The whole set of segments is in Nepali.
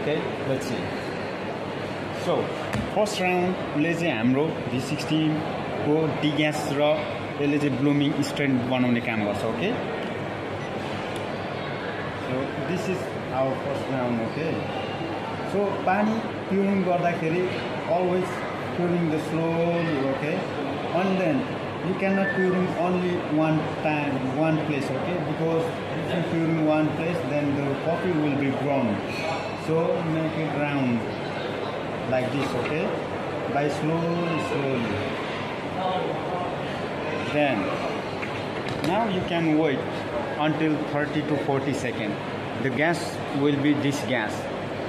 Okay, let's see. So first round ले चाहिँ हाम्रो V16 को डिग्यास र यसले चाहिँ ब्लुमिङ स्ट्रेन बनाउने काम गर्छ. Okay, so this is our first round. Okay, so पानी प्युरिङ गर्दाखेरि always pouring the slowly. Okay, and then you cannot pouring only one time, one place. Okay, because if you pouring one place, then the coffee will be ground. So make it round like this. Okay, by slowly. Then now you can wait until 30 to 40 seconds. The gas will be this gas,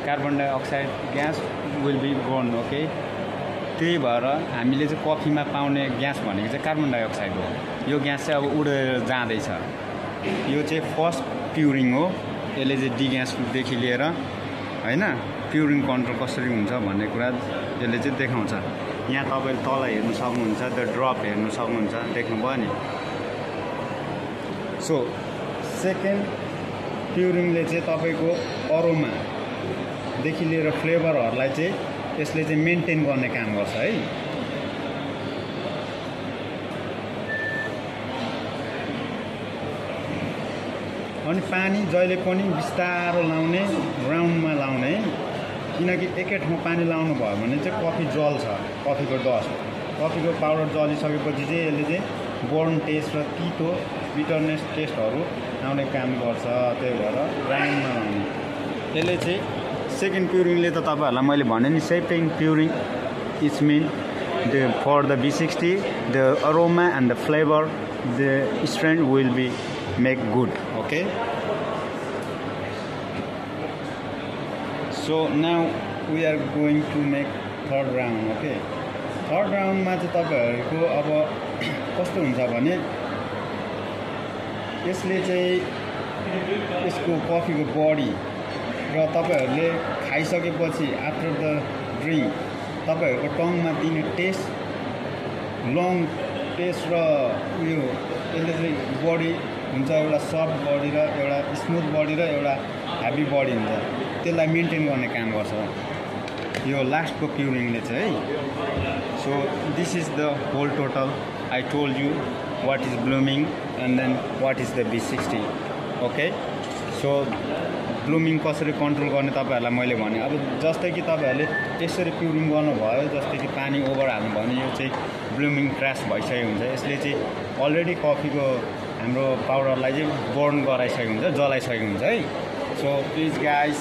carbon dioxide gas will be gone. Okay, त्यही भएर हामीले चाहिँ कफीमा पाउने ग्यास भनेको चाहिँ कार्बन डाइअक्साइड हो. यो ग्यास चाहिँ अब उडेर जाँदैछ. यो चाहिँ फर्स्ट प्युरिङ हो. यसले चाहिँ डिग्यासदेखि लिएर हैन प्युरिङ कन्ट्रोल कसरी हुन्छ भन्ने कुरा यसले चाहिँ देखाउँछ. यहाँ तपाईले तल हेर्न सक्नुहुन्छ, द ड्रप हेर्न सक्नुहुन्छ, देख्नुभयो नि. सो सेकेन्ड प्युरिङले चाहिँ तपाईको अरोमा देखि लिएर फ्लेभरहरुलाई चाहिँ यसले चाहिँ मेन्टेन गर्ने काम गर्छ है. अनि पानी जहिले पनि बिस्तारो लाउने, राउन्डमा लाउने, किनकि एकै ठाउँ पानी लाउनु भयो भने चाहिँ कफी जल्छ. कफीको डस्ट, कफीको पाउडर जलिसकेपछि चाहिँ यसले चाहिँ बर्न टेस्ट र तितो बिटरनेस टेस्टहरु आउने काम गर्छ. त्यही भएर राउन्डमा लाउने. यसले चाहिँ सेकेन्ड प्युरिङले त तपाईहरुलाई मैले भने नि second pouring is mean the for the V60 the aroma and the flavour the strain will be make good. Okay, so now we are going to make third round. Okay, third राउन्डमा चाहिँ तपाईहरुको अब कस्तो हुन्छ भने यसले चाहिँ यसको कफीको बडी र तपाईहरुले खाइसकेपछि आफ्टर द ड्रिंक तपाईहरुको टङमा दिने टेस्ट, लङ टेस्ट र यो यसले चाहिँ बडी हुन्छ, एउटा सफ्ट बडी र एउटा स्मुथ बडी र एउटा हेभी बडी हुन्छ. त्यसलाई मेन्टेन गर्ने काम गर्छ यो लास्टको प्युरिङले चाहिँ है. So this is the whole total. I told you what is blooming and then what is the V60. Okay, so blooming कसरी कन्ट्रोल गर्ने तपाईहरुलाई मैले भने. अब जस्तै कि तपाईहरुले यसरी प्युरिङ गर्नुभयो, जस्तै कि पानी ओभर हाल्नु भने यो चाहिँ ब्लुमिङ क्र्यास भइसकेको हुन्छ. यसले चाहिँ अलरेडी कफीको हाम्रो पाउडरलाई चाहिँ बर्न गराइसकेको हुन्छ, जलाइसकेको हुन्छ है. So please guys